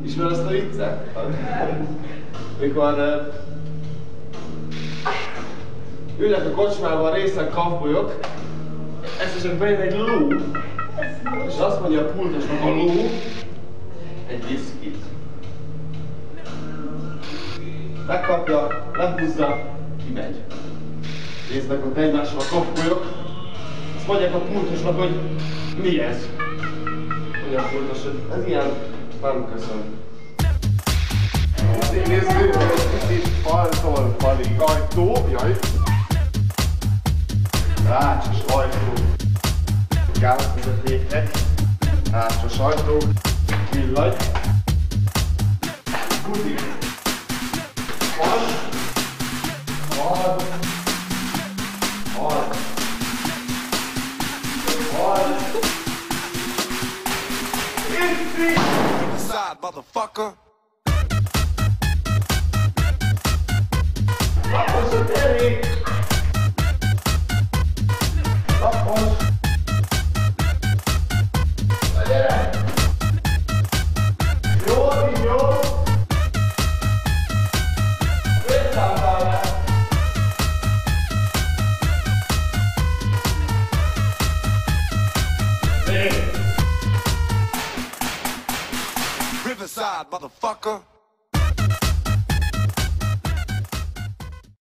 Ismered azt a viccet? Mikor ülnek a kocsmában részeg kafbolyok, egyszer csak bejön egy ló, és azt mondja a pultosnak a ló, egy viszkit. Megkapja, lehúzza, kimegy. Néznek ott egymásra a kafbolyok, azt mondják a pultosnak, hogy mi ez? Mondja a pultos, hogy ez ilyen, nem köszön. Nézzük, egy kicsit faltól falig. Ajtó, jaj. Rácsos ajtó. Gázvezetékek. Rácsos ajtó. Villany. Budi. Fal. Fal. Fal. Fal. Inside, motherfucker. Lapos a terék! Lapos! Na gyere! Jó, jó! Összeálltál le! Riverside, motherfucker.